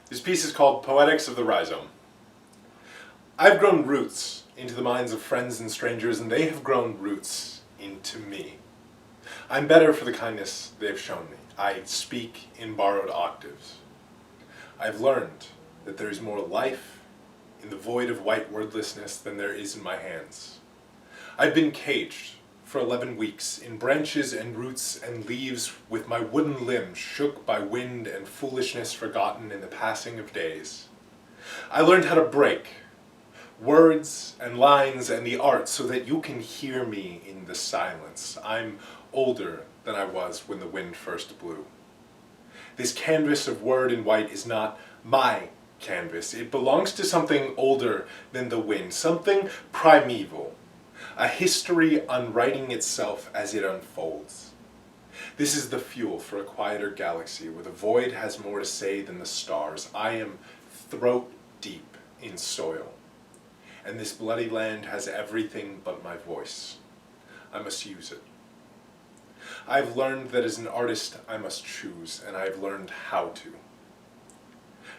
This piece is called Poetics of the Rhizome. I've grown roots into the minds of friends and strangers, and they have grown roots into me. I'm better for the kindness they've shown me. I speak in borrowed octaves. I've learned that there is more life in the void of white wordlessness than there is in my hands. I've been caged for 11 weeks in branches and roots and leaves, with my wooden limbs shook by wind and foolishness forgotten in the passing of days. I learned how to break words and lines and the art so that you can hear me in the silence. I'm older than I was when the wind first blew. This canvas of word and white is not my canvas. It belongs to something older than the wind, something primeval, a history unwriting itself as it unfolds. This is the fuel for a quieter galaxy where the void has more to say than the stars. I am throat deep in soil, and this bloody land has everything but my voice. I must use it. I've learned that as an artist I must choose, and I've learned how to.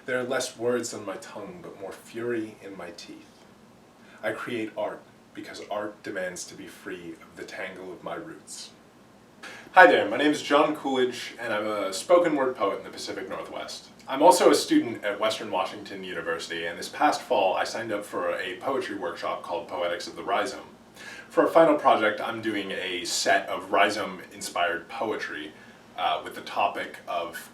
There are less words on my tongue, but more fury in my teeth. I create art because art demands to be free of the tangle of my roots. Hi there, my name is John Coolidge, and I'm a spoken word poet in the Pacific Northwest. I'm also a student at Western Washington University, and this past fall I signed up for a poetry workshop called Poetics of the Rhizome. For a final project, I'm doing a set of Rhizome-inspired poetry with the topic of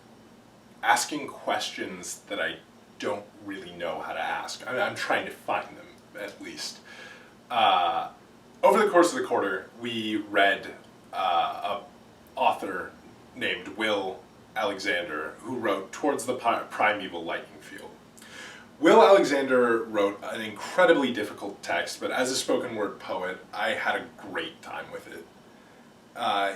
asking questions that I don't really know how to ask. I'm trying to find them, at least. Over the course of the quarter, we read an author named Will Alexander who wrote Towards the Primeval Lightning Field. Will Alexander wrote an incredibly difficult text, but as a spoken word poet, I had a great time with it.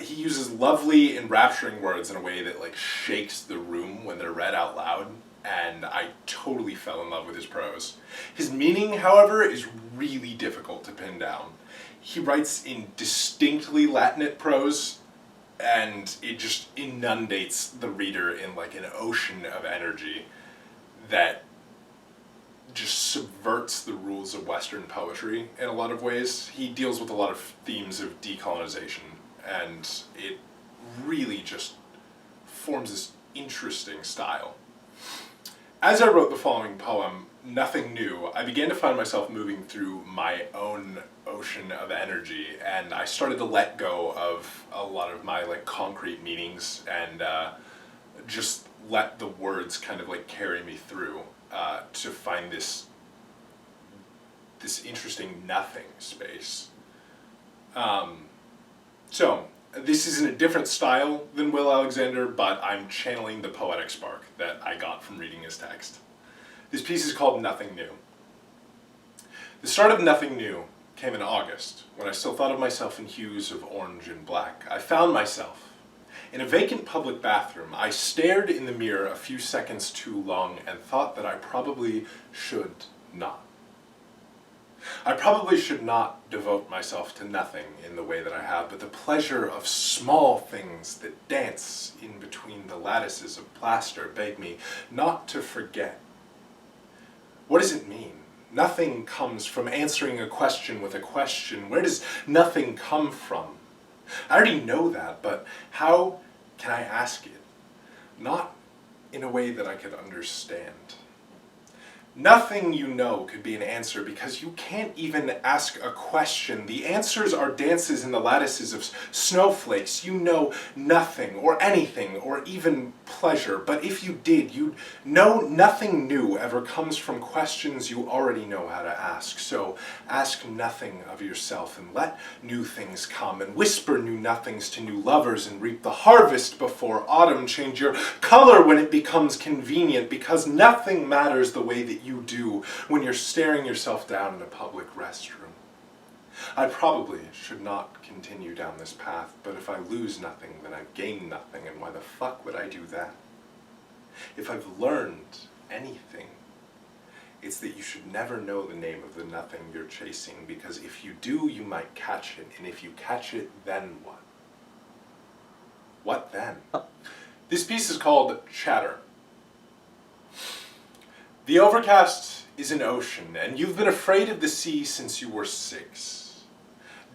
He uses lovely, enrapturing words in a way that shakes the room when they're read out loud, and I totally fell in love with his prose. His meaning, however, is really difficult to pin down. He writes in distinctly Latinate prose, and it just inundates the reader in an ocean of energy that just subverts the rules of Western poetry in a lot of ways. He deals with a lot of themes of decolonization, and it really just forms this interesting style. As I wrote the following poem, Nothing New, I began to find myself moving through my own ocean of energy, and I started to let go of a lot of my concrete meanings and just let the words kind of carry me through to find this interesting nothing space. So this is in a different style than Will Alexander, but I'm channeling the poetic spark that I got from reading his text. This piece is called Nothing New. The start of Nothing New came in August, when I still thought of myself in hues of orange and black. I found myself in a vacant public bathroom. I stared in the mirror a few seconds too long and thought that I probably should not. I probably should not devote myself to nothing in the way that I have, but the pleasure of small things that dance in between the lattices of plaster beg me not to forget. What does it mean? Nothing comes from answering a question with a question. Where does nothing come from? I already know that, but how can I ask it? Not in a way that I could understand. Nothing you know could be an answer because you can't even ask a question. The answers are dances in the lattices of snowflakes. You know nothing or anything or even pleasure. But if you did, you'd know nothing new ever comes from questions you already know how to ask. So ask nothing of yourself and let new things come and whisper new nothings to new lovers and reap the harvest before autumn. Change your color when it becomes convenient because nothing matters the way that you do when you're staring yourself down in a public restroom. I probably should not continue down this path, but if I lose nothing, then I gain nothing, and why the fuck would I do that? If I've learned anything, it's that you should never know the name of the nothing you're chasing, because if you do, you might catch it, and if you catch it, then what? What then? This piece is called Chatter. The overcast is an ocean, and you've been afraid of the sea since you were 6.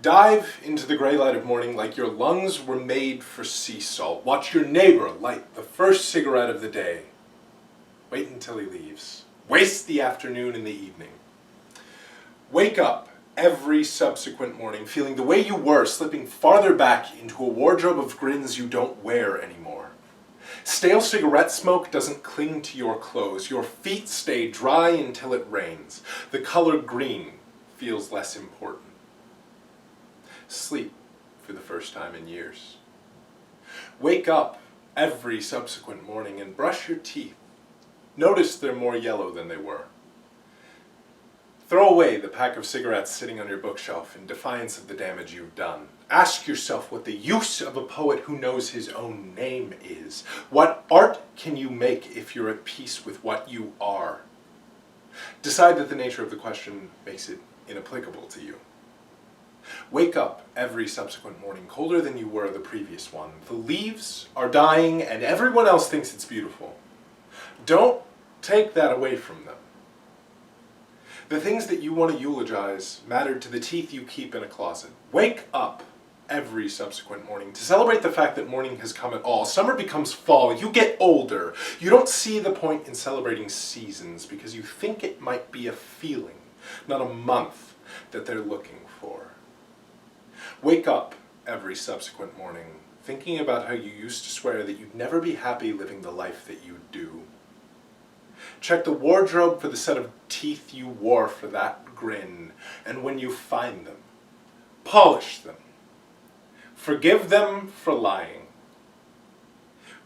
Dive into the gray light of morning like your lungs were made for sea salt. Watch your neighbor light the first cigarette of the day. Wait until he leaves. Waste the afternoon and the evening. Wake up every subsequent morning feeling the way you were, slipping farther back into a wardrobe of grins you don't wear anymore. Stale cigarette smoke doesn't cling to your clothes. Your feet stay dry until it rains. The color green feels less important. Sleep for the first time in years. Wake up every subsequent morning and brush your teeth. Notice they're more yellow than they were. Throw away the pack of cigarettes sitting on your bookshelf in defiance of the damage you've done. Ask yourself what the use of a poet who knows his own name is. What art can you make if you're at peace with what you are? Decide that the nature of the question makes it inapplicable to you. Wake up every subsequent morning colder than you were the previous one. The leaves are dying and everyone else thinks it's beautiful. Don't take that away from them. The things that you want to eulogize matter to the teeth you keep in a closet. Wake up every subsequent morning to celebrate the fact that morning has come at all. Summer becomes fall. You get older. You don't see the point in celebrating seasons because you think it might be a feeling, not a month, that they're looking for. Wake up every subsequent morning thinking about how you used to swear that you'd never be happy living the life that you do. Check the wardrobe for the set of teeth you wore for that grin, and when you find them, polish them. Forgive them for lying.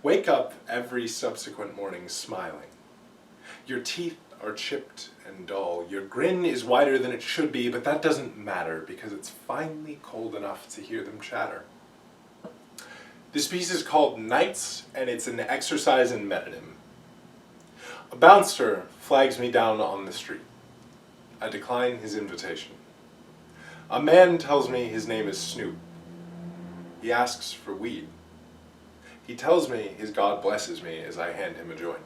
Wake up every subsequent morning smiling. Your teeth are chipped and dull. Your grin is wider than it should be, but that doesn't matter because it's finally cold enough to hear them chatter. This piece is called Nights, and it's an exercise in metonym. A bouncer flags me down on the street. I decline his invitation. A man tells me his name is Snoop. He asks for weed. He tells me his God blesses me as I hand him a joint.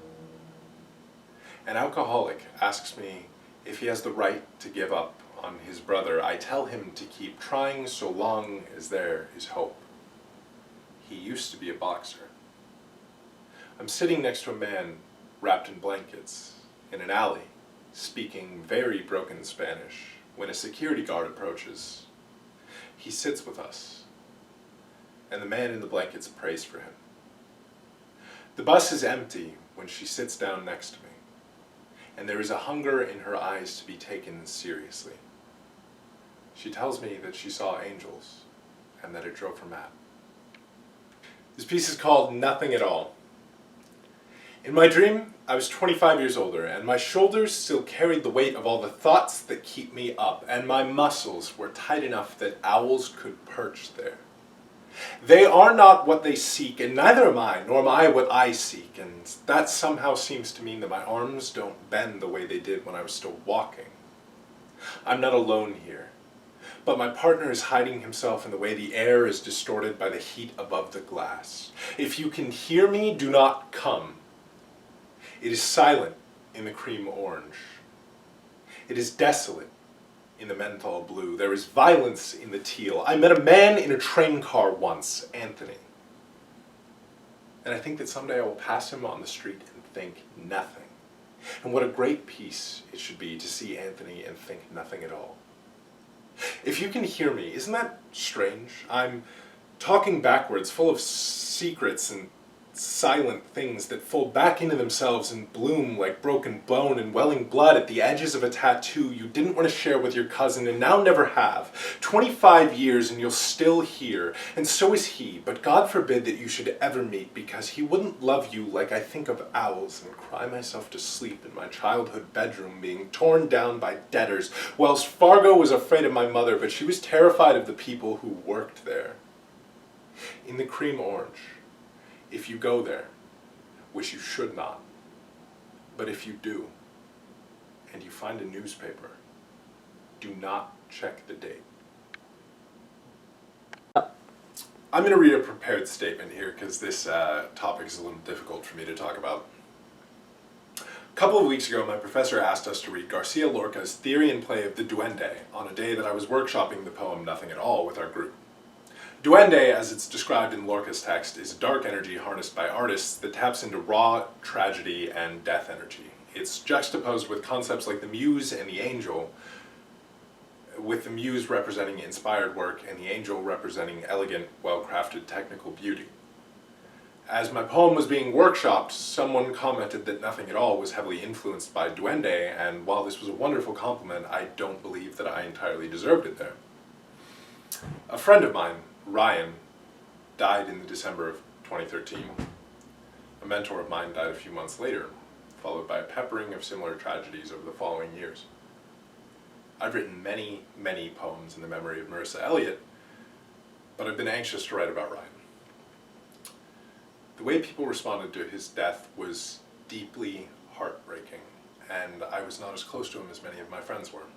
An alcoholic asks me if he has the right to give up on his brother. I tell him to keep trying so long as there is hope. He used to be a boxer. I'm sitting next to a man wrapped in blankets in an alley, speaking very broken Spanish, when a security guard approaches. He sits with us, and the man in the blankets prays for him. The bus is empty when she sits down next to me, and there is a hunger in her eyes to be taken seriously. She tells me that she saw angels, and that it drove her mad. This piece is called Nothing at All. In my dream, I was 25 years older, and my shoulders still carried the weight of all the thoughts that keep me up, and my muscles were tight enough that owls could perch there. They are not what they seek, and neither am I, nor am I what I seek, and that somehow seems to mean that my arms don't bend the way they did when I was still walking. I'm not alone here, but my partner is hiding himself in the way the air is distorted by the heat above the glass. If you can hear me, do not come. It is silent in the cream orange. It is desolate in the menthol blue. There is violence in the teal. I met a man in a train car once, Anthony. And I think that someday I will pass him on the street and think nothing. And what a great piece it should be to see Anthony and think nothing at all. If you can hear me, isn't that strange? I'm talking backwards, full of secrets and silent things that fold back into themselves and bloom like broken bone and welling blood at the edges of a tattoo you didn't want to share with your cousin and now never have. 25 years and you'll still hear, and so is he, but God forbid that you should ever meet, because he wouldn't love you like I think of owls and cry myself to sleep in my childhood bedroom being torn down by debtors. Wells Fargo was afraid of my mother, but she was terrified of the people who worked there. In the cream orange, if you go there, which you should not, but if you do, and you find a newspaper, do not check the date. I'm going to read a prepared statement here because this topic is a little difficult for me to talk about. couple of weeks ago, my professor asked us to read Garcia Lorca's theory and play of the Duende on a day that I was workshopping the poem Nothing at All with our group. Duende, as it's described in Lorca's text, is a dark energy harnessed by artists that taps into raw tragedy and death energy. It's juxtaposed with concepts like the muse and the angel, with the muse representing inspired work and the angel representing elegant, well-crafted technical beauty. As my poem was being workshopped, someone commented that Nothing at All was heavily influenced by Duende, and while this was a wonderful compliment, I don't believe that I entirely deserved it there. A friend of mine, Ryan, died in the December of 2013. A mentor of mine died a few months later, followed by a peppering of similar tragedies over the following years. I've written many, many poems in the memory of Marissa Elliott, but I've been anxious to write about Ryan. The way people responded to his death was deeply heartbreaking, and I was not as close to him as many of my friends were.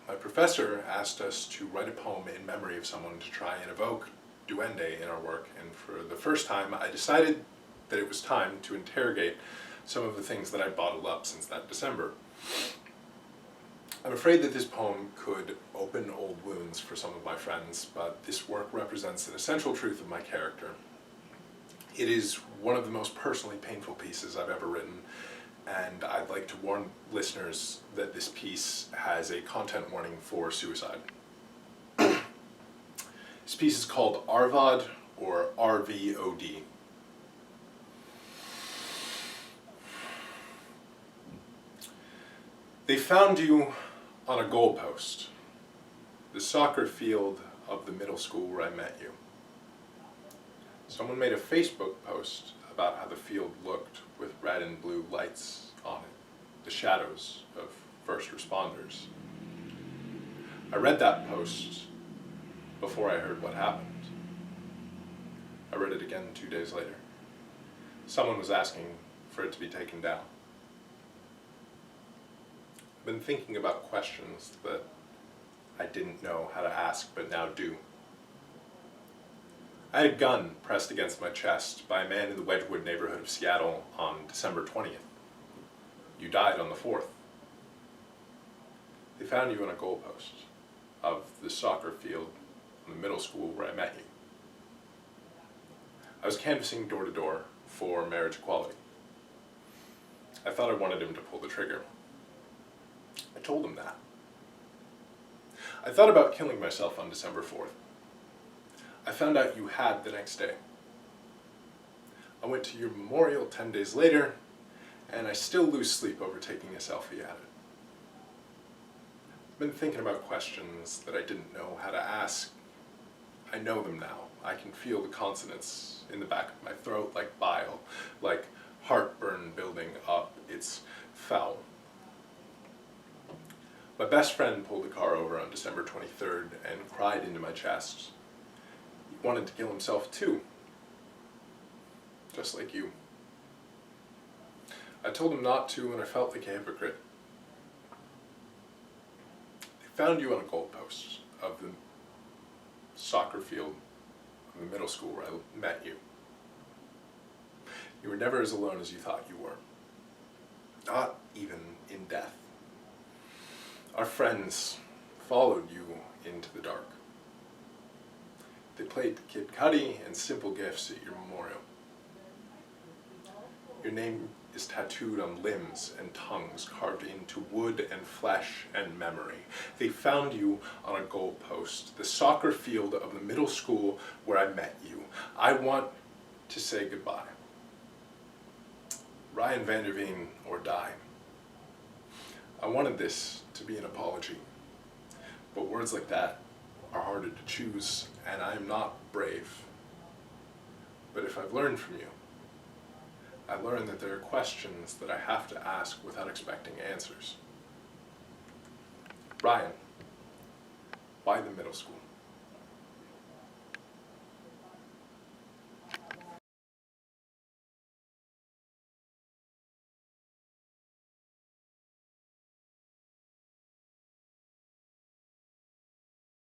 My professor asked us to write a poem in memory of someone to try and evoke Duende in our work, and for the first time I decided that it was time to interrogate some of the things that I bottled up since that December. I'm afraid that this poem could open old wounds for some of my friends, but this work represents an essential truth of my character. It is one of the most personally painful pieces I've ever written, and I'd like to warn listeners that this piece has a content warning for suicide. This piece is called Arvod, or RVOD. They found you on a goalpost, the soccer field of the middle school where I met you. Someone made a Facebook post about how the field looked with red and blue lights on it, the shadows of first responders. I read that post before I heard what happened. I read it again 2 days later. Someone was asking for it to be taken down. I've been thinking about questions that I didn't know how to ask but now do. I had a gun pressed against my chest by a man in the Wedgwood neighborhood of Seattle on December 20th. You died on the 4th. They found you on a goalpost of the soccer field in the middle school where I met you. I was canvassing door to door for marriage equality. I thought I wanted him to pull the trigger. I told him that. I thought about killing myself on December 4th. I found out you had the next day. I went to your memorial 10 days later, and I still lose sleep over taking a selfie at it. I've been thinking about questions that I didn't know how to ask. I know them now. I can feel the consonants in the back of my throat like bile, like heartburn building up. It's foul. My best friend pulled the car over on December 23rd and cried into my chest. He wanted to kill himself too, just like you. I told him not to, and I felt like a hypocrite. They found you on a goalpost of the soccer field of the middle school where I met you. You were never as alone as you thought you were, not even in death. Our friends followed you into the dark. They played Kid Cudi and Simple Gifts at your memorial. Your name is tattooed on limbs and tongues, carved into wood and flesh and memory. They found you on a goalpost, the soccer field of the middle school where I met you. I want to say goodbye. Ryan Vanderveen or die. I wanted this to be an apology, but words like that are harder to choose, and I am not brave. But if I've learned from you, I learned that there are questions that I have to ask without expecting answers. Ryan, why the middle school?